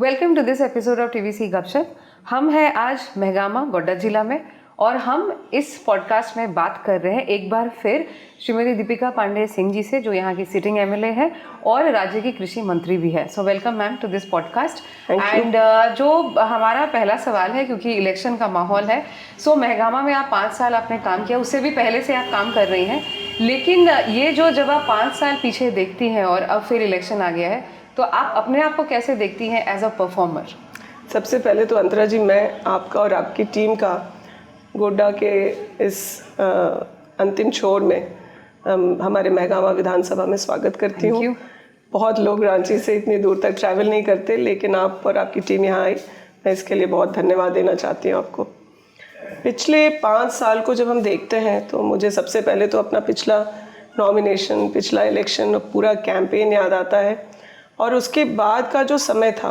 Welcome to this episode of TVC Gupshup. हम हैं आज मेहगामा गोड्डा जिला में और हम इस पॉडकास्ट में बात कर रहे हैं एक बार फिर श्रीमती दीपिका पांडे सिंह जी से, जो यहाँ की सिटिंग एमएलए है और राज्य की कृषि मंत्री भी है। So welcome ma'am to this podcast. And जो हमारा पहला सवाल है, क्योंकि इलेक्शन का माहौल है, सो मेहगामा में आप 5 साल आपने काम किया, उससे भी पहले से आप काम कर रही हैं, लेकिन ये जो जब आप 5 साल पीछे देखती हैं और अब फिर इलेक्शन आ गया है, तो आप अपने आप को कैसे देखती हैं एज अ परफॉर्मर? सबसे पहले तो अंतरा जी, मैं आपका और आपकी टीम का गोड्डा के इस अंतिम छोर में हमारे मेहगामा विधानसभा में स्वागत करती हूँ। बहुत लोग रांची से इतनी दूर तक ट्रैवल नहीं करते, लेकिन आप और आपकी टीम यहाँ आई, मैं इसके लिए बहुत धन्यवाद देना चाहती हूँ आपको। पिछले 5 साल को जब हम देखते हैं तो मुझे सबसे पहले तो अपना पिछला नॉमिनेशन, पिछला इलेक्शन, पूरा कैंपेन याद आता है। और उसके बाद का जो समय था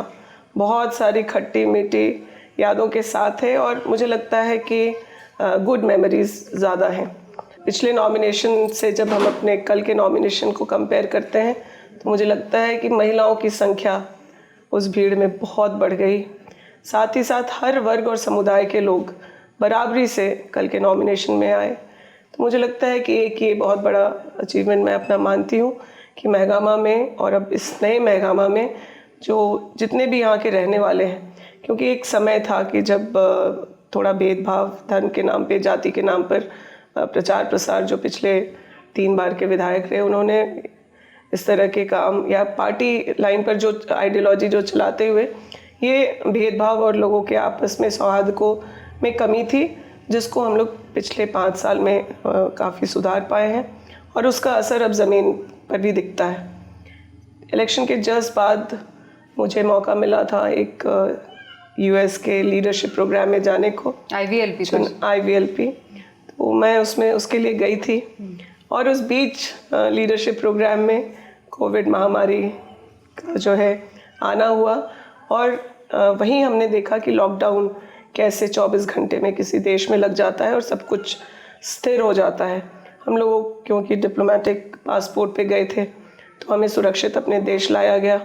बहुत सारी खट्टी मीठी यादों के साथ है, और मुझे लगता है कि गुड मेमोरीज ज़्यादा हैं। पिछले नॉमिनेशन से जब हम अपने कल के नॉमिनेशन को कंपेयर करते हैं तो मुझे लगता है कि महिलाओं की संख्या उस भीड़ में बहुत बढ़ गई। साथ ही साथ हर वर्ग और समुदाय के लोग बराबरी से कल के नॉमिनेशन में आए। तो मुझे लगता है कि एक ये बहुत बड़ा अचीवमेंट मैं अपना मानती हूँ कि मेहगामा में, और अब इस नए मेहगामा में जो जितने भी यहाँ के रहने वाले हैं, क्योंकि एक समय था कि जब थोड़ा भेदभाव धर्म के नाम पे, जाति के नाम पर प्रचार प्रसार, जो पिछले 3 बार के विधायक रहे उन्होंने इस तरह के काम, या पार्टी लाइन पर जो आइडियोलॉजी जो चलाते हुए ये भेदभाव और लोगों के आपस में सौहार्द को में कमी थी, जिसको हम लोग पिछले 5 साल में काफ़ी सुधार पाए हैं, और उसका असर अब ज़मीन पर भी दिखता है। इलेक्शन के जस्ट बाद मुझे मौका मिला था एक यूएस के लीडरशिप प्रोग्राम में जाने को, IVLP, तो मैं उसके लिए गई थी। और उस बीच लीडरशिप प्रोग्राम में कोविड महामारी का जो है आना हुआ, और वहीं हमने देखा कि लॉकडाउन कैसे 24 घंटे में किसी देश में लग जाता है और सब कुछ स्थिर हो जाता है। हम लोग क्योंकि डिप्लोमेटिक पासपोर्ट पे गए थे तो हमें सुरक्षित अपने देश लाया गया।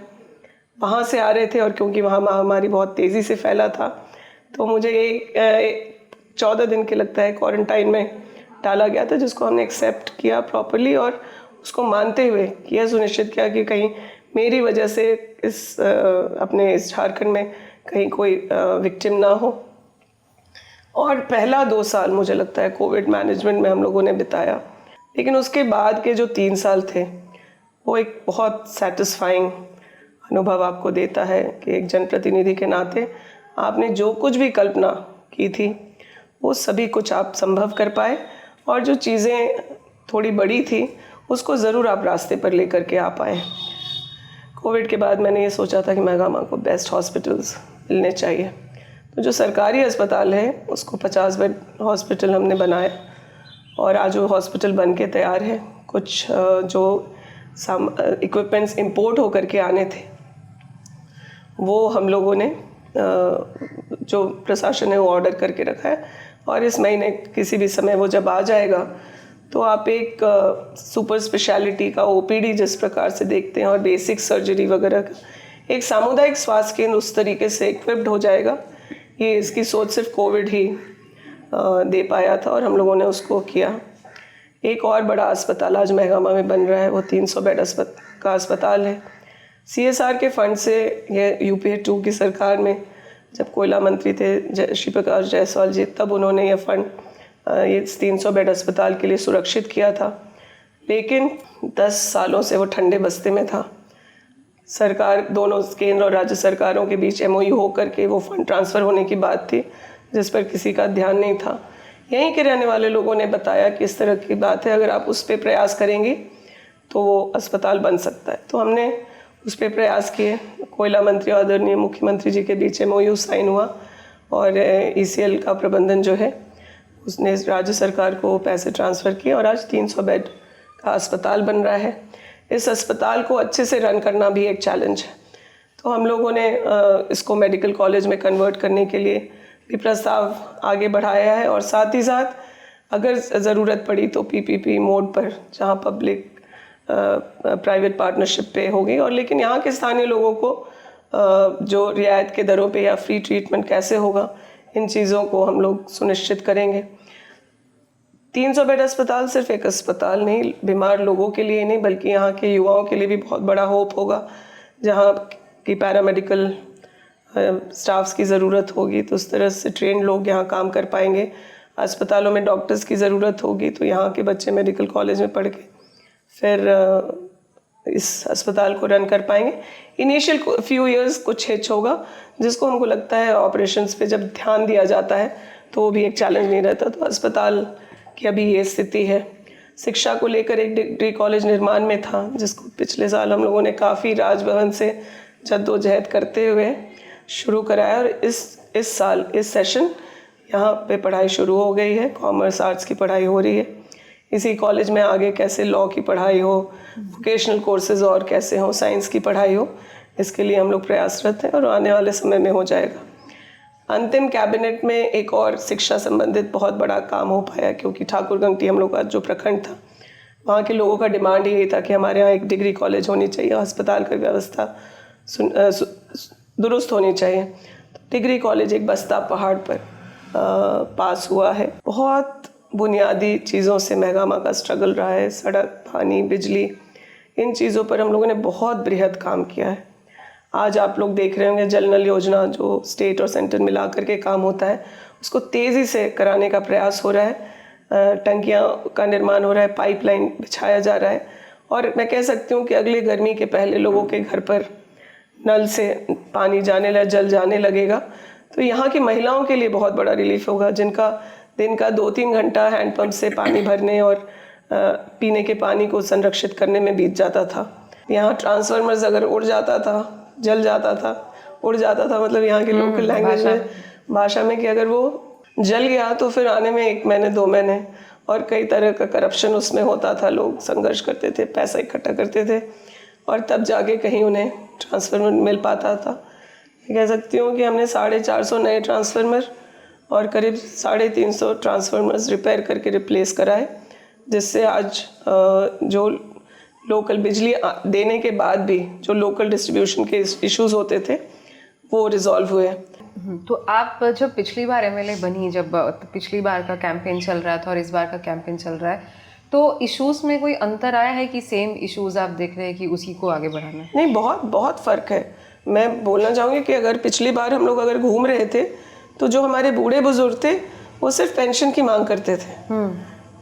वहाँ से आ रहे थे, और क्योंकि वहाँ महामारी बहुत तेज़ी से फैला था तो मुझे ये 14 दिन के लगता है क्वारंटाइन में डाला गया था, जिसको हमने एक्सेप्ट किया प्रॉपरली, और उसको मानते हुए यह सुनिश्चित किया कि कहीं मेरी वजह से अपने इस झारखंड में कहीं कोई विक्टिम ना हो। और पहला 2 साल मुझे लगता है कोविड मैनेजमेंट में हम लोगों ने बिताया, लेकिन उसके बाद के जो 3 साल थे वो एक बहुत सेटिस्फाइंग अनुभव आपको देता है कि एक जनप्रतिनिधि के नाते आपने जो कुछ भी कल्पना की थी वो सभी कुछ आप संभव कर पाए, और जो चीज़ें थोड़ी बड़ी थी उसको ज़रूर आप रास्ते पर लेकर के आ पाए। कोविड के बाद मैंने ये सोचा था कि मेहगामा को बेस्ट हॉस्पिटल्स मिलने चाहिए, तो जो सरकारी अस्पताल है उसको 50 बेड हॉस्पिटल हमने बनाया, और आज वो हॉस्पिटल बन के तैयार है। कुछ जो इक्विपमेंट्स इंपोर्ट होकर के आने थे वो हम लोगों ने जो प्रशासन ने वो ऑर्डर करके रखा है, और इस महीने किसी भी समय वो जब आ जाएगा तो आप एक सुपर स्पेशलिटी का OPD जिस प्रकार से देखते हैं और बेसिक सर्जरी वगैरह का एक सामुदायिक स्वास्थ्य केंद्र उस तरीके से इक्विप्ड हो जाएगा। ये इसकी सोच सिर्फ कोविड ही दे पाया था, और हम लोगों ने उसको किया। एक और बड़ा अस्पताल आज मेहगामा में बन रहा है, वो 300 बेड का अस्पताल है। CSR के फंड से, ये UPA 2 की सरकार में जब कोयला मंत्री थे श्री प्रकाश जायसवाल जी, तब उन्होंने ये फंड ये 300 बेड अस्पताल के लिए सुरक्षित किया था, लेकिन 10 सालों से वो ठंडे बस्ते में था। सरकार, दोनों केंद्र और राज्य सरकारों के बीच MOU होकर के वो फंड ट्रांसफ़र होने की बात थी, जिस पर किसी का ध्यान नहीं था। यहीं के रहने वाले लोगों ने बताया कि इस तरह की बात है, अगर आप उस पर प्रयास करेंगी तो वो अस्पताल बन सकता है। तो हमने उस पर प्रयास किए। कोयला मंत्री और आदरणीय मुख्यमंत्री जी के बीच MOU साइन हुआ, और ECL का प्रबंधन जो है उसने राज्य सरकार को पैसे ट्रांसफ़र किए, और आज 300 बेड का अस्पताल बन रहा है। इस अस्पताल को अच्छे से रन करना भी एक चैलेंज है, तो हम लोगों ने इसको मेडिकल कॉलेज में कन्वर्ट करने के लिए भी प्रस्ताव आगे बढ़ाया है, और साथ ही साथ अगर ज़रूरत पड़ी तो PPP मोड पर, जहां पब्लिक प्राइवेट पार्टनरशिप पे होगी, और लेकिन यहाँ के स्थानीय लोगों को जो रियायत के दरों पे या फ्री ट्रीटमेंट कैसे होगा, इन चीज़ों को हम लोग सुनिश्चित करेंगे। 300 बेड अस्पताल सिर्फ एक अस्पताल नहीं, बीमार लोगों के लिए नहीं बल्कि यहाँ के युवाओं के लिए भी बहुत बड़ा होप होगा। जहाँ की पैरामेडिकल स्टाफ्स की ज़रूरत होगी तो उस तरह से ट्रेन लोग यहाँ काम कर पाएंगे। अस्पतालों में डॉक्टर्स की ज़रूरत होगी तो यहाँ के बच्चे मेडिकल कॉलेज में पढ़ के फिर इस अस्पताल को रन कर पाएंगे। इनिशियल फ्यू इयर्स कुछ हिच होगा, जिसको हमको लगता है ऑपरेशंस पे जब ध्यान दिया जाता है तो वो भी एक चैलेंज नहीं रहता। तो अस्पताल की अभी ये स्थिति है। शिक्षा को लेकर एक डिग्री कॉलेज निर्माण में था, जिसको पिछले साल हम लोगों ने काफ़ी राजभवन से जद्दोजहद करते हुए शुरू कराया और इस साल इस सेशन यहाँ पे पढ़ाई शुरू हो गई है। कॉमर्स आर्ट्स की पढ़ाई हो रही है। इसी कॉलेज में आगे कैसे लॉ की पढ़ाई हो, वोकेशनल कोर्सेज और कैसे हो, साइंस की पढ़ाई हो, इसके लिए हम लोग प्रयासरत हैं और आने वाले समय में हो जाएगा। अंतिम कैबिनेट में एक और शिक्षा संबंधित बहुत बड़ा काम हो पाया, क्योंकि ठाकुरगंगटी हम लोग का जो प्रखंड था वहाँ के लोगों का डिमांड यही था कि हमारे यहाँ एक डिग्री कॉलेज होनी चाहिए, अस्पताल की व्यवस्था दुरुस्त होनी चाहिए। तो डिग्री कॉलेज एक बस्ता पहाड़ पर पास हुआ है। बहुत बुनियादी चीज़ों से मेहगामा का स्ट्रगल रहा है। सड़क, पानी, बिजली, इन चीज़ों पर हम लोगों ने बहुत बृहद काम किया है। आज आप लोग देख रहे होंगे जल नल योजना जो स्टेट और सेंटर मिला करके काम होता है, उसको तेज़ी से कराने का प्रयास हो रहा है। टंकियाँ का निर्माण हो रहा है, पाइपलाइन बिछाया जा रहा है और मैं कह सकती हूँ कि अगले गर्मी के पहले लोगों के घर पर नल से पानी जल जाने लगेगा। तो यहाँ की महिलाओं के लिए बहुत बड़ा रिलीफ होगा, जिनका दिन का 2-3 घंटा हैंडपम्प से पानी भरने और पीने के पानी को संरक्षित करने में बीत जाता था। यहाँ ट्रांसफार्मर्स अगर उड़ जाता था, जल जाता था, उड़ जाता था, मतलब यहाँ के लोकल लैंग्वेज में भाषा में कि अगर वो जल गया तो फिर आने में 1 महीने 2 महीने और कई तरह का करप्शन उसमें होता था। लोग संघर्ष करते थे, पैसा इकट्ठा करते थे और तब जाके कहीं उन्हें ट्रांसफार्मर मिल पाता था। मैं कह सकती हूँ कि हमने 450 नए ट्रांसफार्मर और करीब 350 ट्रांसफार्मर्स रिपेयर करके रिप्लेस कराए, जिससे आज जो लोकल बिजली देने के बाद भी जो लोकल डिस्ट्रीब्यूशन के इश्यूज होते थे वो रिजॉल्व हुए। तो आप जब पिछली बार एमएलए बनी, जब पिछली बार का कैंपेन चल रहा था और इस बार का कैंपेन चल रहा है, तो इश्यूज में कोई अंतर आया है कि सेम इश्यूज आप देख रहे हैं कि उसी को आगे बढ़ाना है? नहीं, बहुत फ़र्क है। मैं बोलना चाहूँगी कि अगर पिछली बार हम लोग अगर घूम रहे थे तो जो हमारे बूढ़े बुजुर्ग थे वो सिर्फ पेंशन की मांग करते थे।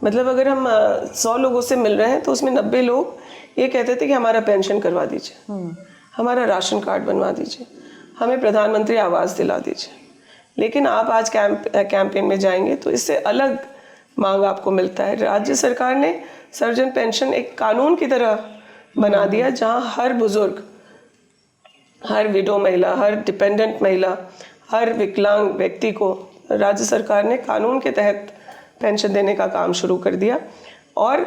मतलब अगर हम 100 लोगों से मिल रहे हैं तो उसमें 90 लोग ये कहते थे कि हमारा पेंशन करवा दीजिए, हमारा राशन कार्ड बनवा दीजिए, हमें प्रधानमंत्री आवास दिला दीजिए। लेकिन आप आज कैंपेन में जाएंगे तो इससे अलग मांग आपको मिलता है। राज्य सरकार ने सर्वजन पेंशन एक कानून की तरह बना दिया, जहां हर बुजुर्ग, हर विडो महिला, हर डिपेंडेंट महिला, हर विकलांग व्यक्ति को राज्य सरकार ने कानून के तहत पेंशन देने का काम शुरू कर दिया। और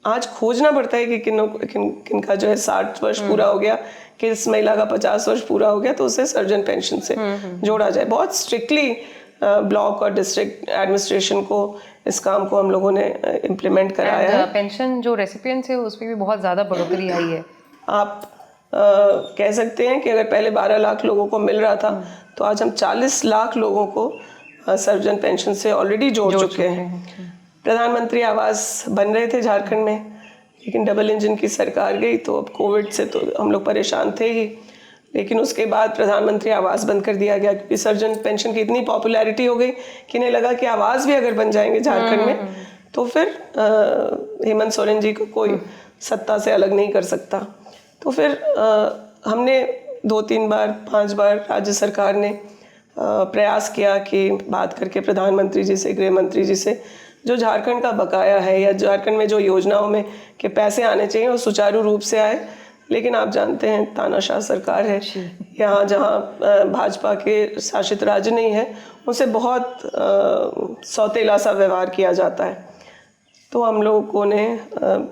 आज खोजना पड़ता है कि किनका जो है 60 वर्ष पूरा हो गया, किस महिला का 50 वर्ष पूरा हो गया, तो उसे सर्वजन पेंशन से जोड़ा जाए। बहुत स्ट्रिक्टली ब्लॉक और डिस्ट्रिक्ट एडमिनिस्ट्रेशन को इस काम को हम लोगों ने इम्प्लीमेंट कराया है। पेंशन जो रेसिपिएंट्स है उसमें भी बहुत ज़्यादा बढ़ोतरी आई है। आप कह सकते हैं कि अगर पहले 12 लाख लोगों को मिल रहा था तो आज हम 40 लाख लोगों को सर्वजन पेंशन से ऑलरेडी जोड़ चुके हैं। प्रधानमंत्री आवास बन रहे थे झारखंड में, लेकिन डबल इंजन की सरकार गई तो अब कोविड से तो हम लोग परेशान थे ही, लेकिन उसके बाद प्रधानमंत्री आवास बंद कर दिया गया, क्योंकि सर्वजन पेंशन की इतनी पॉपुलैरिटी हो गई कि इन्हें लगा कि आवास भी अगर बन जाएंगे झारखंड में तो फिर हेमंत सोरेन जी को कोई सत्ता से अलग नहीं कर सकता। तो फिर हमने 2-3 बार 5 बार राज्य सरकार ने प्रयास किया कि बात करके प्रधानमंत्री जी से, गृह मंत्री जी से, जो झारखंड का बकाया है या झारखंड में जो योजनाओं में के पैसे आने चाहिए वो सुचारू रूप से आए। लेकिन आप जानते हैं तानाशाह सरकार है यहाँ, जहाँ भाजपा के शासित राज्य नहीं है, उनसे बहुत सौतेला सा व्यवहार किया जाता है। तो हम लोगों ने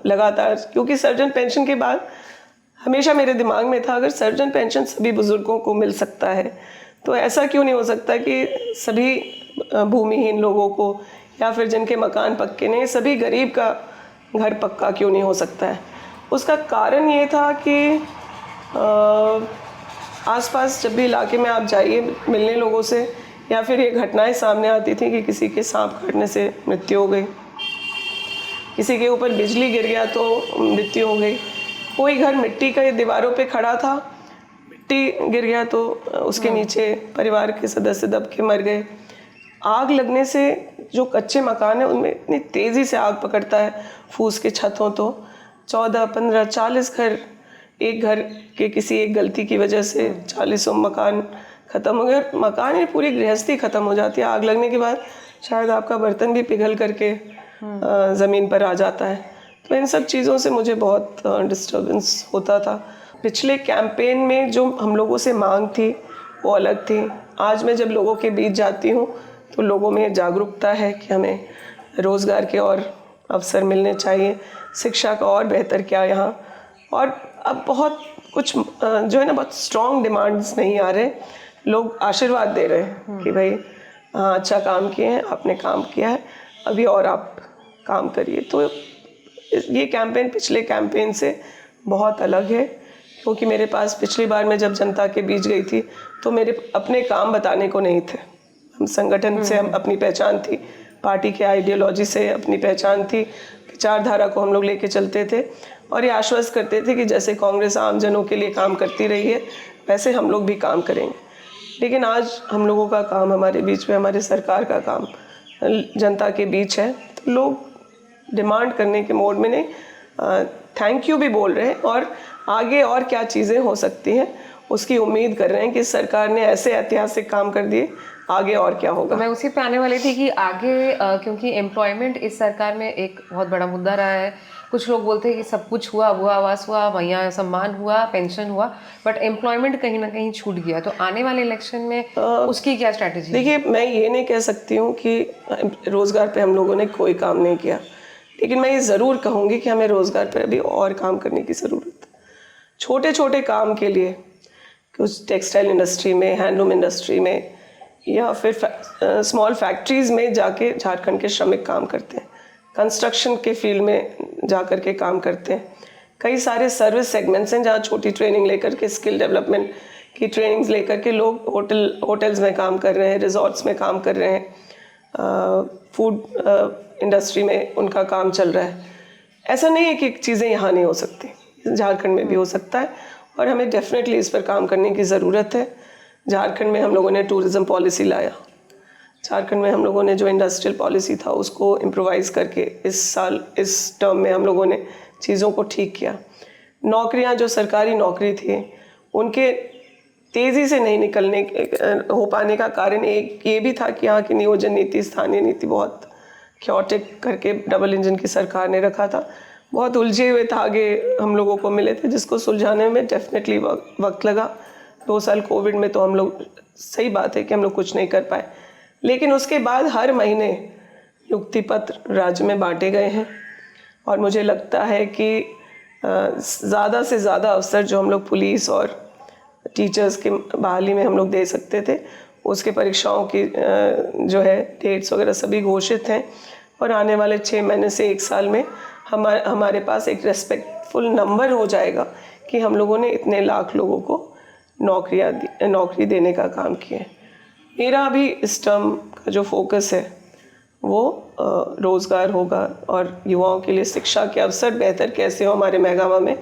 लगातार, क्योंकि सर्वजन पेंशन के बाद हमेशा मेरे दिमाग में था अगर सर्वजन पेंशन सभी बुजुर्गों को मिल सकता है तो ऐसा क्यों नहीं हो सकता कि सभी भूमिहीन लोगों को या फिर जिनके मकान पक्के नहीं, सभी गरीब का घर पक्का क्यों नहीं हो सकता है। उसका कारण ये था कि आसपास जब भी इलाके में आप जाइए मिलने लोगों से, या फिर ये घटनाएं सामने आती थी कि किसी के सांप काटने से मृत्यु हो गई, किसी के ऊपर बिजली गिर गया तो मृत्यु हो गई, कोई घर मिट्टी के दीवारों पे खड़ा था, मिट्टी गिर गया तो उसके नीचे परिवार के सदस्य दब के मर गए। आग लगने से जो कच्चे मकान है उनमें इतनी तेज़ी से आग पकड़ता है, फूस के छत हो तो 14, 15, 40 घर, एक घर के किसी एक गलती की वजह से 40 मकान ख़त्म हो गए। मकान ही पूरी गृहस्थी ख़त्म हो जाती है आग लगने के बाद। शायद आपका बर्तन भी पिघल करके ज़मीन पर आ जाता है। तो इन सब चीज़ों से मुझे बहुत डिस्टर्बेंस होता था। पिछले कैंपेन में जो हम लोगों से मांग थी वो अलग थी। आज मैं जब लोगों के बीच जाती हूँ तो लोगों में जागरूकता है कि हमें रोज़गार के और अवसर मिलने चाहिए, शिक्षा का और बेहतर क्या यहाँ। और अब बहुत कुछ जो है ना, बहुत स्ट्रॉन्ग डिमांड्स नहीं आ रहे, लोग आशीर्वाद दे रहे हैं कि भाई हाँ अच्छा काम किए हैं, आपने काम किया है, अभी और आप काम करिए। तो ये कैंपेन पिछले कैंपेन से बहुत अलग है, क्योंकि मेरे पास पिछली बार मैं जब जनता के बीच गई थी तो मेरे अपने काम बताने को नहीं थे। हम संगठन से हम अपनी पहचान थी, पार्टी के आइडियोलॉजी से अपनी पहचान थी, विचारधारा को हम लोग लेके चलते थे और ये आश्वस्त करते थे कि जैसे कांग्रेस आम जनों के लिए काम करती रही है वैसे हम लोग भी काम करेंगे। लेकिन आज हम लोगों का काम हमारे बीच में, हमारे सरकार का काम जनता के बीच है, तो लोग डिमांड करने के मोड में नहीं, थैंक यू भी बोल रहे हैं और आगे और क्या चीज़ें हो सकती हैं उसकी उम्मीद कर रहे हैं कि सरकार ने ऐसे ऐतिहासिक काम कर दिए, आगे और क्या होगा। मैं उसी पे आने वाली थी कि आगे क्योंकि एम्प्लॉयमेंट इस सरकार में एक बहुत बड़ा मुद्दा रहा है। कुछ लोग बोलते हैं कि सब कुछ हुआ, वो आवास हुआ, मैया सम्मान हुआ, पेंशन हुआ, बट एम्प्लॉयमेंट कहीं ना कहीं छूट गया। तो आने वाले इलेक्शन में उसकी क्या स्ट्रैटेजी? देखिए, मैं ये नहीं कह सकती हूँ कि रोज़गार पे हम लोगों ने कोई काम नहीं किया, लेकिन मैं ये ज़रूर कहूँगी कि हमें रोज़गार पर अभी और काम करने की ज़रूरत है। छोटे छोटे काम के लिए कुछ टेक्सटाइल इंडस्ट्री में, हैंडलूम इंडस्ट्री में या फिर स्मॉल फैक्ट्रीज़ में जाके झारखंड के श्रमिक काम करते हैं, कंस्ट्रक्शन के फील्ड में जा कर के काम करते हैं। कई सारे सर्विस सेगमेंट्स हैं जहाँ छोटी ट्रेनिंग लेकर के, स्किल डेवलपमेंट की ट्रेनिंग्स लेकर के लोग होटल्स में काम कर रहे हैं, रिजॉर्ट्स में काम कर रहे हैं, फूड इंडस्ट्री में उनका काम चल रहा है। ऐसा नहीं है कि चीज़ें यहाँ नहीं हो सकती, झारखंड में भी हो सकता है और हमें डेफिनेटली इस पर काम करने की ज़रूरत है। झारखंड में हम लोगों ने टूरिज़्म पॉलिसी लाया, झारखंड में हम लोगों ने जो इंडस्ट्रियल पॉलिसी था उसको इम्प्रोवाइज़ करके इस टर्म में हम लोगों ने चीज़ों को ठीक किया। नौकरियां, जो सरकारी नौकरी थी, उनके तेज़ी से नहीं निकलने हो पाने का कारण एक ये भी था कि यहाँ की नियोजन नीति, स्थानीय नीति बहुत क्योटिक करके डबल इंजन की सरकार ने रखा था। बहुत उलझे हुए धागे हम लोगों को मिले थे जिसको सुलझाने में डेफिनेटली वक्त लगा। 2 साल कोविड में तो हम लोग, सही बात है कि हम लोग कुछ नहीं कर पाए, लेकिन उसके बाद हर महीने नियुक्ति पत्र राज्य में बांटे गए हैं और मुझे लगता है कि ज़्यादा से ज़्यादा अवसर जो हम लोग पुलिस और टीचर्स के बहाली में हम लोग दे सकते थे, उसके परीक्षाओं की जो है डेट्स वगैरह सभी घोषित हैं और आने वाले 6 महीने से 1 साल में हमारे पास एक रेस्पेक्टफुल नंबर हो जाएगा कि हम लोगों ने इतने लाख लोगों को नौकरी देने का काम किया है। मेरा अभी इस टर्म का जो फोकस है वो रोज़गार होगा और युवाओं के लिए शिक्षा के अवसर बेहतर कैसे हो हमारे मेहगामा में,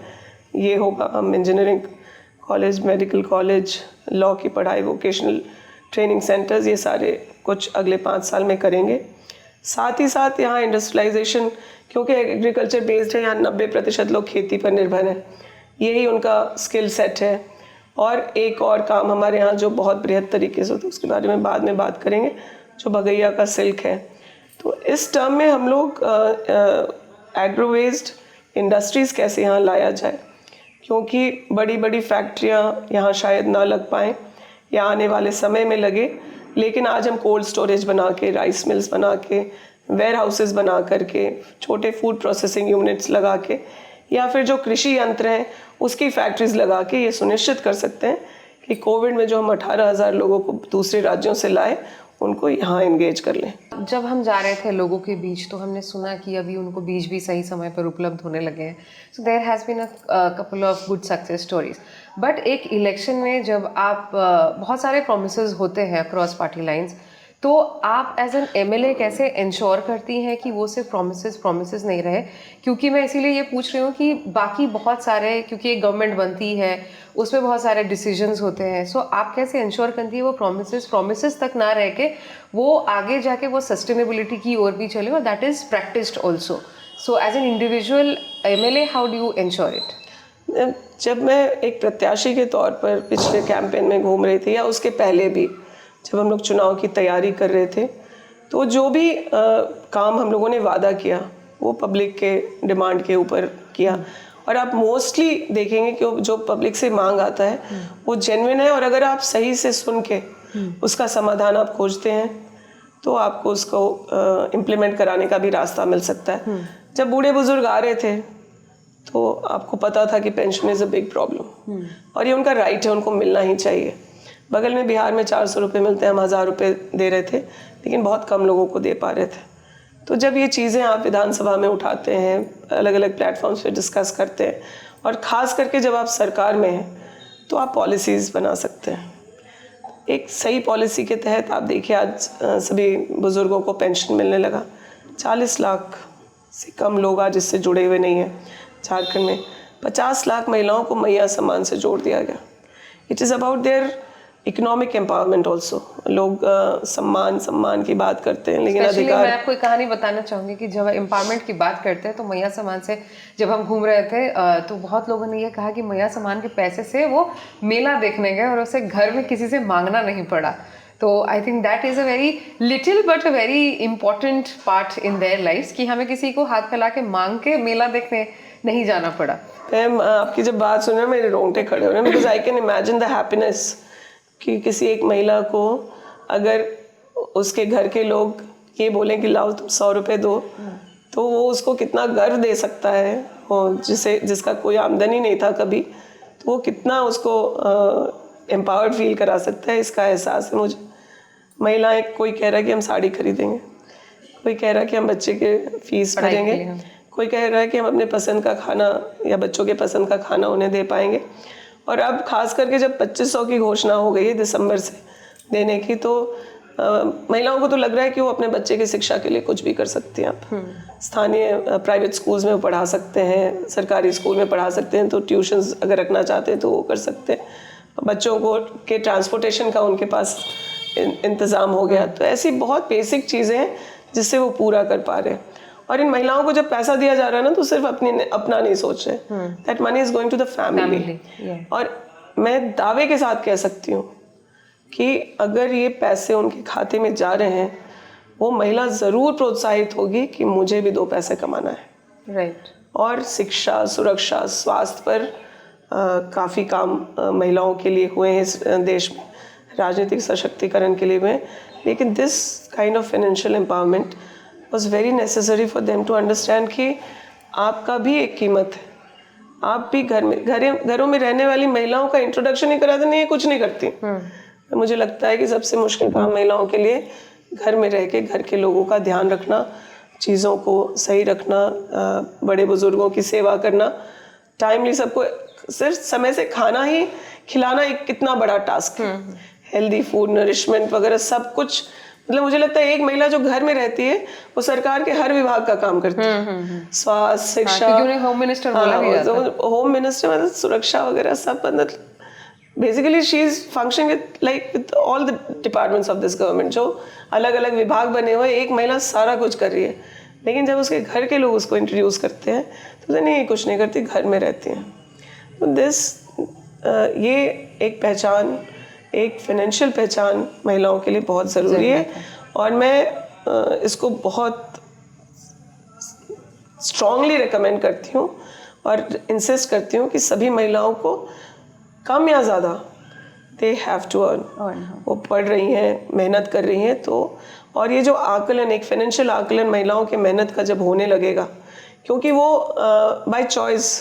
ये होगा। हम engineering college, medical college, law की पढ़ाई, वोकेशनल ट्रेनिंग सेंटर्स, ये सारे कुछ अगले 5 साल में करेंगे। साथ ही साथ यहाँ इंडस्ट्रियलाइजेशन, क्योंकि एग्रीकल्चर बेस्ड है, यहाँ 90% लोग खेती पर निर्भर हैं, यही उनका स्किल सेट है। और एक और काम हमारे यहाँ जो बहुत बृहद तरीके से होता है, उसके बारे में बाद में बात करेंगे, जो भगैया का सिल्क है। तो इस टर्म में हम लोग एग्रो वेस्ट इंडस्ट्रीज़ कैसे यहाँ लाया जाए, क्योंकि बड़ी बड़ी फैक्ट्रियाँ यहाँ शायद ना लग पाएँ या आने वाले समय में लगे, लेकिन आज हम कोल्ड स्टोरेज बना के, राइस मिल्स बना के, वेयर हाउसेस बना करके, छोटे फूड प्रोसेसिंग यूनिट्स लगा के, या फिर जो कृषि यंत्र हैं उसकी फैक्ट्रीज लगा के ये सुनिश्चित कर सकते हैं कि कोविड में जो हम 18,000 लोगों को दूसरे राज्यों से लाए उनको यहाँ एंगेज कर लें। जब हम जा रहे थे लोगों के बीच तो हमने सुना कि अभी उनको बीज भी सही समय पर उपलब्ध होने लगे हैं। So there has been a couple of good success stories, but एक इलेक्शन में जब आप बहुत सारे प्रोमिसेस होते हैं अक्रॉस पार्टी लाइंस, तो आप एज एन एमएलए कैसे इंश्योर करती हैं कि वो सिर्फ प्रोमिसेस नहीं रहे? क्योंकि मैं इसीलिए ये पूछ रही हूँ कि बाकी बहुत सारे, क्योंकि एक गवर्नमेंट बनती है उसमें बहुत सारे डिसीजंस होते हैं, सो आप कैसे इंश्योर करती है वो प्रोमिसेस तक ना रह के वो आगे जाके वो सस्टेनेबिलिटी की ओर भी चले, और that is practised also. So as an individual MLA, how do you ensure it? जब मैं एक प्रत्याशी के तौर पर पिछले कैंपेन में घूम रही थी, या उसके पहले भी जब हम लोग चुनाव की तैयारी कर रहे थे, तो जो भी काम हम लोगों ने वादा किया वो पब्लिक के डिमांड के ऊपर किया. और आप मोस्टली देखेंगे कि जो पब्लिक से मांग आता है वो जेन्युइन है, और अगर आप सही से सुन के उसका समाधान आप खोजते हैं तो आपको उसको इम्प्लीमेंट कराने का भी रास्ता मिल सकता है. जब बूढ़े बुजुर्ग आ रहे थे तो आपको पता था कि pension is a big problem, और ये उनका राइट है, उनको मिलना ही चाहिए. बगल में बिहार में 400 रुपये मिलते हैं, हम 1000 रुपये दे रहे थे, लेकिन बहुत कम लोगों को दे पा रहे थे. तो जब ये चीज़ें आप विधानसभा में उठाते हैं, अलग अलग प्लेटफॉर्म्स पे डिस्कस करते हैं, और ख़ास करके जब आप सरकार में हैं तो आप पॉलिसीज़ बना सकते हैं. एक सही पॉलिसी के तहत आप देखिए आज सभी बुज़ुर्गों को पेंशन मिलने लगा. 40 लाख से कम लोग आज इससे जुड़े हुए नहीं हैं. झारखंड में 50 लाख महिलाओं को मैया सम्मान से जोड़ दिया गया. It is about their economic empowerment also. लोग सम्मान की बात करते हैं, लेकिन अधिकार. मैं आपको एक कहानी बताना चाहूँगी कि जब एम्पावरमेंट की बात करते हैं तो मैया सम्मान से जब हम घूम रहे थे तो बहुत लोगों ने ये कहा कि मैया सम्मान के पैसे से वो मेला देखने गए और उसे घर में किसी से मांगना नहीं पड़ा. तो I think that is a very little but a very important part in their life, कि हमें किसी को हाथ फैला के मांग के मेला देखने नहीं जाना पड़ा. मैम, आपकी जब बात सुन रहे मेरे रोंगटे खड़े हो रहे हैं, because I can imagine the happiness कि किसी एक महिला को अगर उसके घर के लोग ये बोलें कि लाओ तुम 100 रुपये दो, तो वो उसको कितना गर्व दे सकता है. और जिसका कोई आमदनी नहीं था कभी, तो वो कितना उसको एम्पावर्ड फील करा सकता है, इसका एहसास है मुझे. महिलाएं, कोई कह रहा है कि हम साड़ी खरीदेंगे, कोई कह रहा है कि हम बच्चे के फीस भरेंगे, कोई कह रहा है कि हम अपने पसंद का खाना या बच्चों के पसंद का खाना उन्हें दे पाएंगे. और अब खास करके जब 2500 की घोषणा हो गई है दिसंबर से देने की, तो महिलाओं को तो लग रहा है कि वो अपने बच्चे की शिक्षा के लिए कुछ भी कर सकती हैं. आप स्थानीय प्राइवेट स्कूल्स में पढ़ा सकते हैं, सरकारी स्कूल में पढ़ा सकते हैं, तो ट्यूशन्स अगर रखना चाहते हैं तो वो कर सकते हैं. बच्चों को के ट्रांसपोर्टेशन का उनके पास इंतज़ाम हो गया. तो ऐसी बहुत बेसिक चीज़ें हैं जिससे वो पूरा कर पा रहे हैं. और इन महिलाओं को जब पैसा दिया जा रहा है ना, तो सिर्फ अपना नहीं सोच रहे, that money is going to the family. और मैं दावे के साथ कह सकती हूँ कि अगर ये पैसे उनके खाते में जा रहे हैं, वो महिला ज़रूर प्रोत्साहित होगी कि मुझे भी 2 पैसे कमाना है. राइट. और शिक्षा, सुरक्षा, स्वास्थ्य पर काफ़ी काम महिलाओं के लिए हुए हैं इस देश में, राजनीतिक सशक्तिकरण के लिए हुए. लेकिन this kind of financial empowerment was very necessary for them to understand कि आपका भी एक कीमत है. आप भी घरों में रहने वाली महिलाओं का इंट्रोडक्शन ही कराते नहीं है, कुछ नहीं करती. मुझे लगता है कि सबसे मुश्किल काम महिलाओं के लिए घर में रह के घर के लोगों का ध्यान रखना, चीज़ों को सही रखना, बड़े बुजुर्गों की सेवा करना, टाइमली सबको सिर्फ समय से खाना ही खिलाना एक कितना बड़ा टास्क है. हेल्दी फूड, नरिशमेंट वगैरह सब कुछ. मतलब मुझे लगता है एक महिला जो घर में रहती है वो सरकार के हर विभाग का काम करती है. स्वास्थ्य, शिक्षा, होम मिनिस्टर बोला भी जाता है. होम मिनिस्टर, मतलब सुरक्षा वगैरह सब. मतलब basically she is functioning with all the departments of this government. जो अलग अलग विभाग बने हुए, एक महिला सारा कुछ कर रही है. लेकिन जब उसके घर के लोग उसको इंट्रोड्यूस करते हैं तो नहीं, कुछ नहीं करती, घर में रहती हैं. तो ये एक पहचान, एक फाइनेंशियल पहचान महिलाओं के लिए बहुत ज़रूरी है. और मैं इसको बहुत स्ट्रांगली रिकमेंड करती हूँ और इंसिस्ट करती हूँ कि सभी महिलाओं को कम या ज़्यादा दे हैव टू अर्न. वो पढ़ रही हैं, मेहनत कर रही हैं, तो और ये जो आकलन, एक फाइनेंशियल आकलन महिलाओं के मेहनत का जब होने लगेगा, क्योंकि वो बाय चॉइस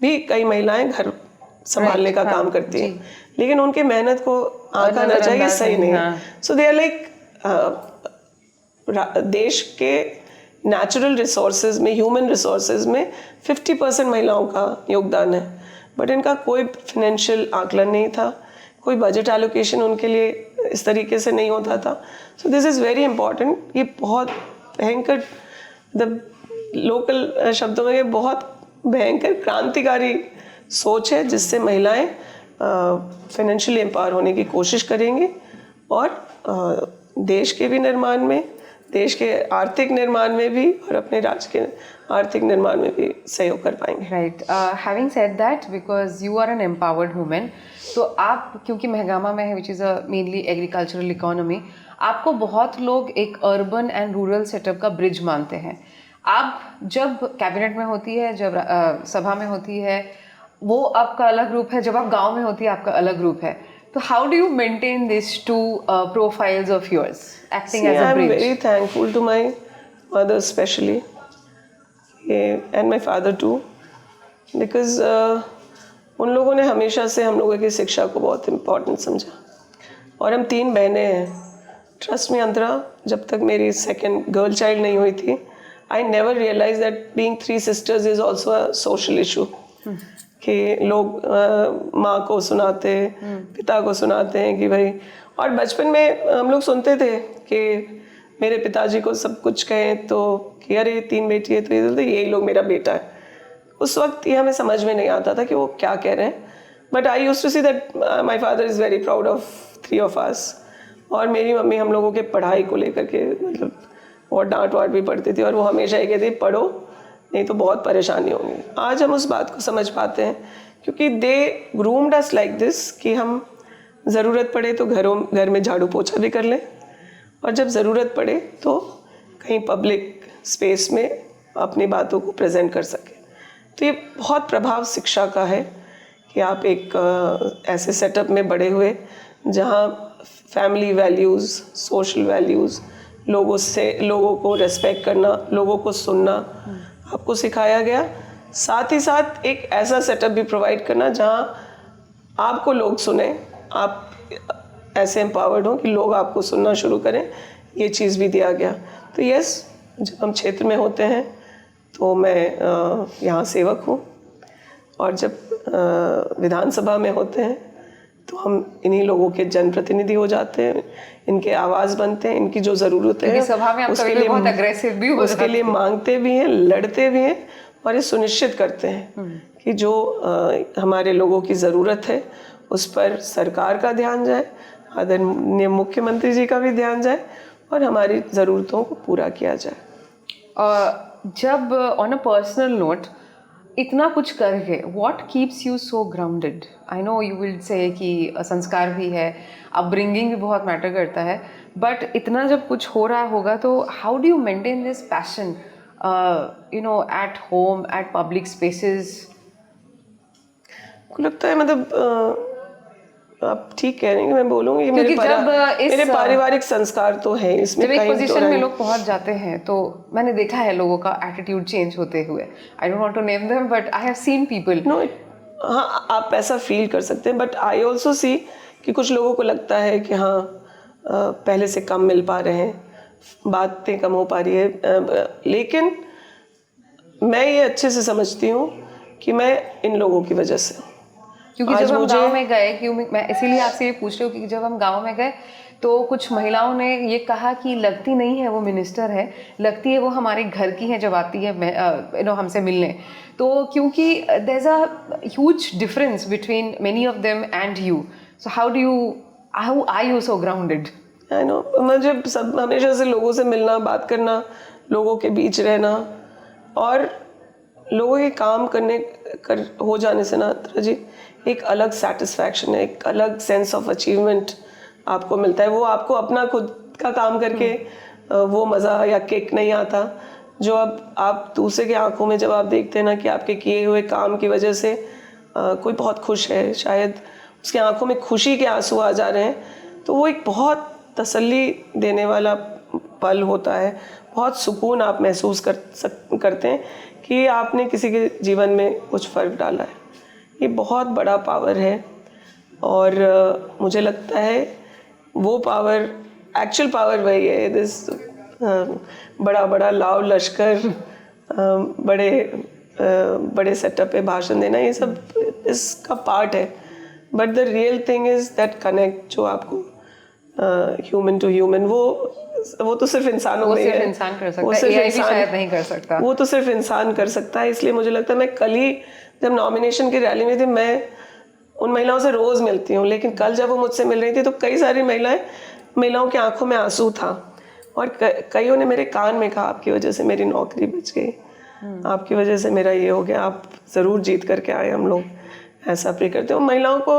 भी कई महिलाएं घर संभालने का काम करती हैं, लेकिन उनके मेहनत को आंका न जाए, सही नहीं है. सो दे आर लाइक देश के नेचुरल रिसोर्सेज में, ह्यूमन रिसोर्सेज में 50% महिलाओं का योगदान है. बट इनका कोई फाइनेंशियल आकलन नहीं था, कोई बजट एलोकेशन उनके लिए इस तरीके से नहीं होता था. So this is very important. ये बहुत भयंकर, लोकल शब्दों में ये बहुत भयंकर क्रांतिकारी सोच है जिससे महिलाएं फाइनेंशियली एम्पावर होने की कोशिश करेंगी और देश के भी निर्माण में, देश के आर्थिक निर्माण में भी और अपने राज्य के आर्थिक निर्माण में भी सहयोग कर पाएंगे. Right. Having said that, because you are an empowered women, तो आप क्योंकि महगामा में है which is a mainly agricultural economy, आपको बहुत लोग एक अर्बन एंड रूरल सेटअप का ब्रिज मानते हैं. आप जब कैबिनेट में होती है, जब सभा में होती है, वो आपका अलग रूप है, जब आप गांव में होती है आपका अलग रूप है. तो how do you maintain this two profiles of yours acting as a I'm bridge? very thankful to my mother especially and my father too, because उन लोगों ने हमेशा से हम लोगों की शिक्षा को बहुत इम्पोर्टेंट समझा. और हम 3 बहनें हैं. ट्रस्ट में अंतरा, जब तक मेरी सेकेंड गर्ल चाइल्ड नहीं हुई थी, I never realise that being 3 sisters is also a social issue. कि लोग माँ को सुनाते, पिता को सुनाते हैं कि भाई, और बचपन में हम लोग सुनते थे कि मेरे पिताजी को सब कुछ कहें तो कि अरे 3 बेटी है तो यही लोग मेरा बेटा है. उस वक्त ये हमें समझ में नहीं आता था कि वो क्या कह रहे हैं. But I used to see that my father is very proud of 3 of us. और मेरी मम्मी हम लोगों के पढ़ाई को लेकर के मतलब और डांट वाट भी पड़ती थी, और वो हमेशा ये कहती पढ़ो नहीं तो बहुत परेशानी होगी. आज हम उस बात को समझ पाते हैं क्योंकि दे ग्रूम्ड अस लाइक दिस कि हम ज़रूरत पड़े तो घर में झाड़ू पोछा भी कर लें, और जब ज़रूरत पड़े तो कहीं पब्लिक स्पेस में अपनी बातों को प्रेजेंट कर सकें. तो ये बहुत प्रभाव शिक्षा का है कि आप एक ऐसे सेटअप में बड़े हुए जहाँ फैमिली वैल्यूज़, सोशल वैल्यूज़, लोगों को रेस्पेक्ट करना, लोगों को सुनना आपको सिखाया गया. साथ ही साथ एक ऐसा सेटअप भी प्रोवाइड करना जहाँ आपको लोग सुने, आप ऐसे एम्पावर्ड हो कि लोग आपको सुनना शुरू करें, ये चीज़ भी दिया गया. तो यस, जब हम क्षेत्र में होते हैं तो मैं यहाँ सेवक हूँ, और जब विधानसभा में होते हैं तो हम इन्हीं लोगों के जनप्रतिनिधि हो जाते हैं, इनके आवाज़ बनते हैं, इनकी जो ज़रूरत है सभा में उसके लिए बहुत अग्रेसिव भी हो उसके लिए मांगते भी हैं, लड़ते भी हैं, और ये सुनिश्चित करते हैं कि जो हमारे लोगों की ज़रूरत है उस पर सरकार का ध्यान जाए, आदरणीय मुख्यमंत्री जी का भी ध्यान जाए, और हमारी ज़रूरतों को पूरा किया जाए. जब ऑन अ पर्सनल नोट इतना कुछ करके, what keeps you so grounded? I no you will say कि संस्कार भी है, अपब्रिंगिंग भी बहुत मैटर करता है, बट इतना जब कुछ हो रहा होगा तो how do you maintain this passion you know at home, eight public spaces? मुझे लगता है मतलब आप ठीक कह रहे हैं कि मैं बोलूँगी कि मेरे पारिवारिक संस्कार तो है इसमें. जब एक पोजीशन में लोग पहुंच जाते हैं तो मैंने देखा है लोगों का एटीट्यूड चेंज होते हुए. I don't want to name them but I have seen people. No, हाँ, आप ऐसा फील कर सकते हैं, बट आई ऑल्सो सी कि कुछ लोगों को लगता है कि हाँ पहले से कम मिल पा रहे हैं, बातें कम हो पा रही है. लेकिन मैं ये अच्छे से समझती हूँ कि मैं इन लोगों की वजह से, क्योंकि जब हम गांव में गए, मैं इसीलिए आपसे ये पूछ रही हूँ कि जब हम गांव में गए तो कुछ महिलाओं ने ये कहा कि लगती नहीं है वो मिनिस्टर है, लगती है वो हमारे घर की है जब आती है यू नो हमसे मिलने. तो क्योंकि there is a huge difference between many of them and you, so how are you so grounded? I know, मुझे सब हमेशा से लोगों से मिलना, बात करना, लोगों के बीच रहना, और लोगों के काम हो जाने से ना जी एक अलग सेटिस्फैक्शन है, एक अलग सेंस ऑफ अचीवमेंट आपको मिलता है. वो आपको अपना खुद का काम करके वो मज़ा या किक नहीं आता जो अब आप दूसरे के आंखों में जब आप देखते हैं ना कि आपके किए हुए काम की वजह से कोई बहुत खुश है, शायद उसके आंखों में खुशी के आंसू आ जा रहे हैं, तो वो एक बहुत तसल्ली देने वाला पल होता है. बहुत सुकून आप महसूस करते हैं कि आपने किसी के जीवन में कुछ फ़र्क डाला है. ये बहुत बड़ा पावर है, और मुझे लगता है वो पावर, एक्चुअल पावर वही है. दिस बड़ा लाव लश्कर, बड़े सेटअप पे भाषण देना, ये सब इसका पार्ट है, but the real thing is that connect जो आपको ह्यूमन टू ह्यूमन, वो तो सिर्फ इंसानों में सिर्फ है, इंसान कर सकता वो है, सिर्फ AI भी इंसान शायद नहीं कर सकता। वो तो सिर्फ इंसान कर सकता है। इसलिए मुझे लगता है, मैं कल ही जब नॉमिनेशन की रैली में थी, मैं उन महिलाओं से रोज़ मिलती हूँ, लेकिन कल जब वो मुझसे मिल रही थी तो कई सारी महिलाओं की आंखों में आंसू था, और कईयों ने मेरे कान में कहा, आपकी वजह से मेरी नौकरी बच गई, आपकी वजह से मेरा ये हो गया, आप ज़रूर जीत करके आए, हम लोग ऐसा प्रे करते हैं। महिलाओं को,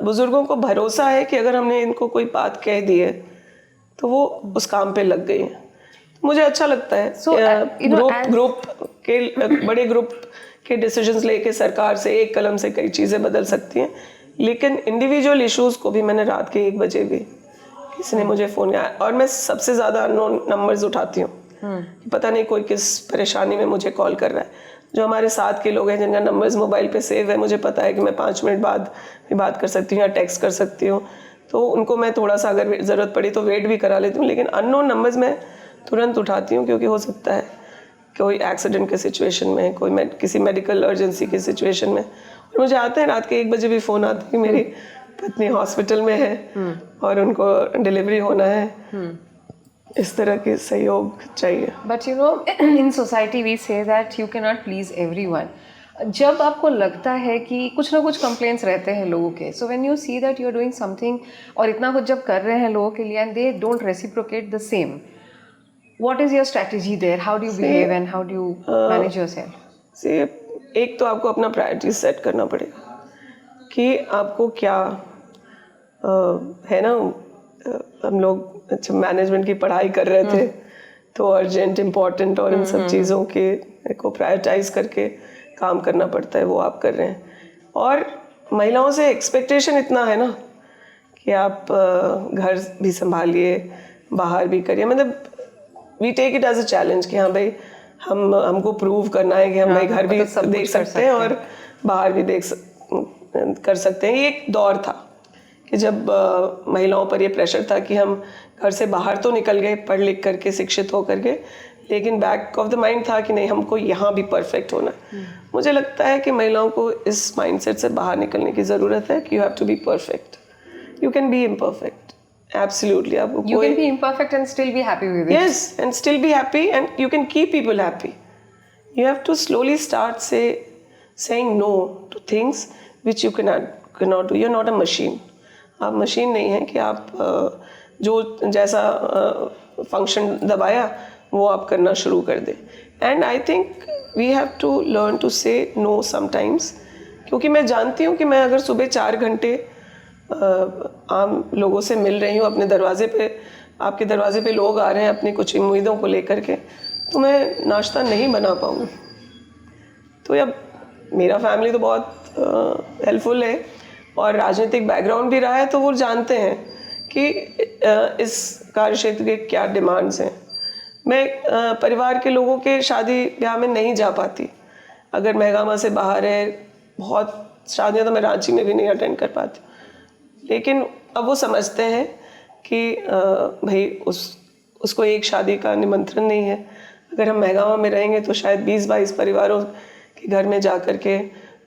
बुज़ुर्गों को भरोसा है कि अगर हमने इनको कोई बात कह दी है तो वो उस काम पे लग गई है। मुझे अच्छा लगता है। ग्रुप के बड़े ग्रुप के डिसीजंस लेके सरकार से एक कलम से कई चीज़ें बदल सकती हैं, लेकिन इंडिविजुअल इश्यूज़ को भी मैंने रात के 1 बजे भी किसी ने मुझे फ़ोन किया, और मैं सबसे ज़्यादा अननोन नंबर्स उठाती हूँ कि पता नहीं कोई किस परेशानी में मुझे कॉल कर रहा है। जो हमारे साथ के लोग हैं जिनका नंबर्स मोबाइल पे सेव है, मुझे पता है कि मैं 5 मिनट बाद भी बात कर सकती हूँ या टेक्स्ट कर सकती हूँ, तो उनको मैं थोड़ा सा अगर ज़रूरत पड़ी तो वेट भी करा लेती हूँ, लेकिन अननोन नंबर्स मैं तुरंत उठाती हूँ, क्योंकि हो सकता है कोई एक्सीडेंट के सिचुएशन में, कोई किसी मेडिकल इमरजेंसी की सिचुएशन में। और मुझे आते हैं रात के 1 बजे भी फ़ोन आता है कि मेरी पत्नी हॉस्पिटल में है और उनको डिलीवरी होना है। इस तरह के सहयोग चाहिए। But you know, in society we say that you can not please everyone. जब आपको लगता है कि कुछ ना कुछ कंप्लेंट्स रहते हैं लोगों के, so when you see that you are doing something और इतना कुछ जब कर रहे हैं लोगों के लिए and they don't reciprocate the same, what is your strategy there? How do you behave and how do you manage yourself? से एक तो आपको अपना प्रायोरिटी सेट करना पड़ेगा कि आपको क्या है ना। हम लोग अच्छा मैनेजमेंट की पढ़ाई कर रहे थे, तो अर्जेंट, इम्पोर्टेंट और इन सब चीज़ों के को प्रायोरिटाइज करके काम करना पड़ता है, वो आप कर रहे हैं। और महिलाओं से एक्सपेक्टेशन इतना है ना कि आप घर भी संभालिए, बाहर भी करिए, मतलब we take it as a challenge कि हाँ भाई, हमको प्रूव करना है कि हम भाई घर भी देख सकते हैं और बाहर भी कर सकते हैं। ये एक दौर था कि जब महिलाओं पर ये प्रेशर था कि हम घर से बाहर तो निकल गए पढ़ लिख करके, शिक्षित हो करके, लेकिन बैक ऑफ द माइंड था कि नहीं, हमको यहाँ भी परफेक्ट होना है। मुझे लगता है कि महिलाओं को इस माइंडसेट से बाहर निकलने की ज़रूरत है कि you have to be perfect. You can be imperfect, absolutely. आपको You can be imperfect and still be happy with it. Yes, and still be happy, and you can keep people happy. You have to slowly start saying no to things which you cannot do. You're not a machine. आप machine नहीं हैं कि आप जो जैसा function दबाया वो आप करना शुरू कर दें। And I think we have to learn to say no sometimes, क्योंकि मैं जानती हूँ कि मैं अगर सुबह 4 घंटे आम लोगों से मिल रही हूँ, अपने दरवाजे पे, आपके दरवाजे पे लोग आ रहे हैं अपनी कुछ उम्मीदों को लेकर के, तो मैं नाश्ता नहीं बना पाऊँगी। तो अब मेरा फैमिली तो बहुत हेल्पफुल है और राजनीतिक बैकग्राउंड भी रहा है, तो वो जानते हैं कि इस कार्य क्षेत्र के क्या डिमांड्स हैं। मैं परिवार के लोगों के शादी ब्याह में नहीं जा पाती, अगर महगामा से बाहर है, बहुत शादियाँ तो मैं रांची में भी नहीं अटेंड कर पाती, लेकिन अब वो समझते हैं कि भाई उसको एक शादी का निमंत्रण नहीं है। अगर हम महगामा में रहेंगे तो शायद 20-22 परिवारों के घर में जा कर के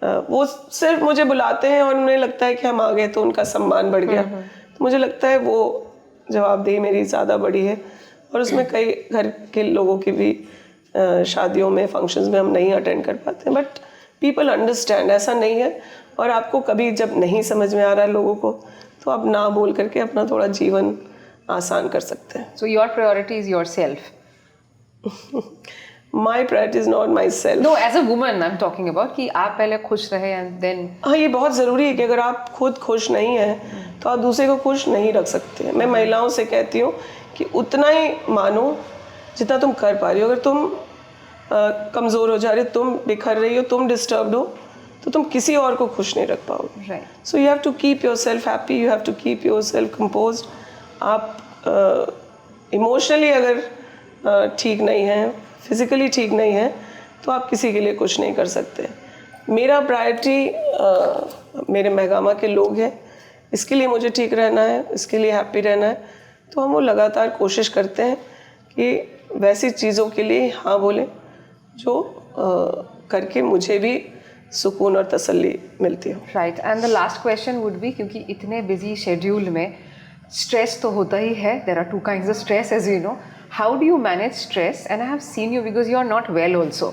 वो सिर्फ मुझे बुलाते हैं और उन्हें लगता है कि हम आ गए तो उनका सम्मान बढ़ गया। तो मुझे लगता है वो जवाबदेही मेरी ज़्यादा बड़ी है, और उसमें कई घर के लोगों की भी शादियों में, फंक्शंस में हम नहीं अटेंड कर पाते, बट पीपल अंडरस्टैंड, ऐसा नहीं है। और आपको कभी जब नहीं समझ में आ रहा है लोगों को, तो आप ना बोल करके अपना थोड़ा जीवन आसान कर सकते हैं। So your priority is yourself. My priority is not myself. No, as a woman I'm talking about कि आप पहले खुश रहे and then. हाँ, ये बहुत ज़रूरी है कि अगर आप खुद खुश नहीं हैं तो आप दूसरे को खुश नहीं रख सकते। मैं महिलाओं से कहती हूँ कि उतना ही मानो जितना तुम कर पा रही हो। अगर तुम कमज़ोर हो जा रही हो, तुम बिखर रही हो, तुम डिस्टर्ब्ड हो, तो तुम किसी और को खुश नहीं रख पाओगे। Right. So you have to keep your self happy, you have to keep your self composed. आप इमोशनली अगर ठीक नहीं हैं, फिज़िकली ठीक नहीं हैं, तो आप किसी के लिए कुछ नहीं कर सकते। मेरा प्रायोरिटी मेरे महगामा के लोग हैं, इसके लिए मुझे ठीक रहना है, इसके लिए हैप्पी रहना है। तो हम वो लगातार कोशिश करते हैं कि वैसी चीज़ों के लिए हाँ बोलें जो करके मुझे भी सुकून और तसल्ली मिलती हो। Right, and the last question would be, क्योंकि इतने बिजी शेड्यूल में स्ट्रेस तो होता ही है, there are 2 kinds of stress as you know. How do you manage stress? And I have seen you because you are not well also.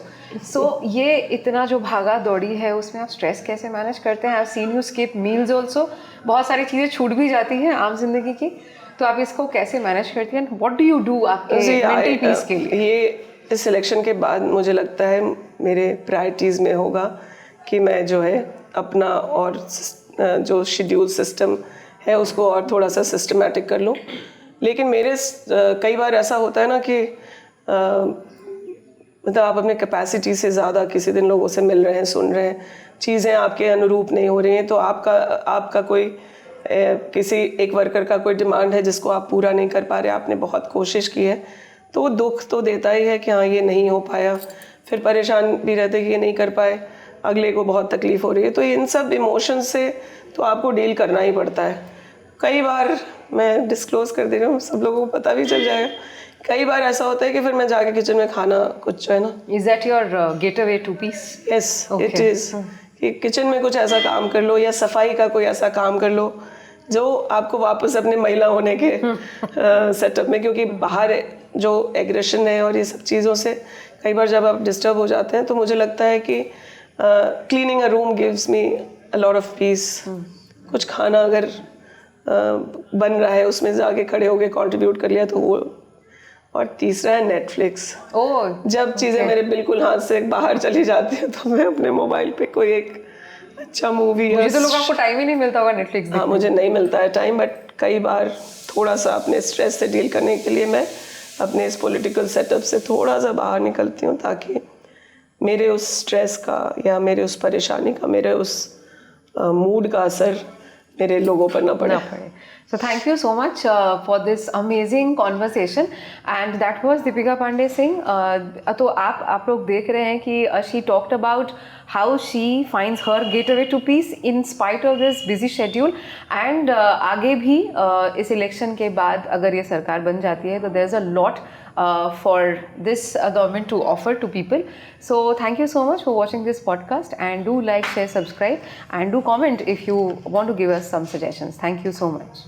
So ये इतना जो भागा दौड़ी है उसमें आप स्ट्रेस कैसे मैनेज करते हैं? I have seen you skip meals also. बहुत सारी चीज़ें छूट भी जाती हैं आम जिंदगी की, तो आप इसको कैसे मैनेज करती हैं? What do you do आपके मेंटल पीस के लिए? ये इस सिलेक्शन के बाद मुझे लगता है मेरे प्रायोरिटीज़ में होगा कि मैं जो है अपना और जो शेड्यूल सिस्टम है उसको और थोड़ा सा सिस्टमेटिक कर लूँ। लेकिन मेरे कई बार ऐसा होता है ना कि मतलब आप अपने कैपेसिटी से ज़्यादा किसी दिन लोगों से मिल रहे हैं, सुन रहे हैं, चीज़ें आपके अनुरूप नहीं हो रही हैं, तो आपका कोई किसी एक वर्कर का कोई डिमांड है जिसको आप पूरा नहीं कर पा रहे, आपने बहुत कोशिश की है, तो वो दुख तो देता ही है कि हाँ ये नहीं हो पाया। फिर परेशान भी रहते कि ये नहीं कर पाए, अगले को बहुत तकलीफ़ हो रही है। तो इन सब इमोशंस से तो आपको डील करना ही पड़ता है। कई बार मैं डिस्क्लोज़ कर दे रही हूँ, सब लोगों को पता भी चल जाएगा, कई बार ऐसा होता है कि फिर मैं जाके किचन में खाना कुछ जो है ना। Is that your getaway to peace? Yes, it is. कि किचन में कुछ ऐसा काम कर लो या सफाई का कोई ऐसा काम कर लो जो आपको वापस अपने महिला होने के सेटअप में, क्योंकि बाहर जो एग्रेशन है और ये सब चीज़ों से कई बार जब आप डिस्टर्ब हो जाते हैं तो मुझे लगता है कि cleaning a room gives me a lot of peace. कुछ खाना अगर बन रहा है उसमें जाके खड़े होके कंट्रीब्यूट कर लिया तो वो। और तीसरा है नेटफ्लिक्स। जब चीज़ें मेरे बिल्कुल हाथ से बाहर चली जाती हैं तो मैं अपने मोबाइल पे कोई एक अच्छा मूवी। मुझे तो लोग आपको टाइम ही नहीं मिलता होगा नेटफ्लिक्स देखने। हाँ, मुझे नहीं मिलता है टाइम, बट कई बार थोड़ा सा अपने स्ट्रेस से डील करने के लिए मैं अपने इस पॉलिटिकल सेटअप से थोड़ा सा बाहर निकलती हूँ ताकि मेरे उस स्ट्रेस का या मेरे उस परेशानी का, मेरे उस मूड का असर मेरे लोगों पर ना पड़े। So thank you so much for this amazing conversation, and that was Deepika Pandey Singh. तो आप लोग देख रहे हैं कि she talked about how she finds her getaway to peace in spite of this busy schedule, and आगे भी इस इलेक्शन के बाद अगर ये सरकार बन जाती है तो there's a lot for this government to offer to people. So thank you so much for watching this podcast, and do like, share, subscribe, and do comment if you want to give us some suggestions. Thank you so much.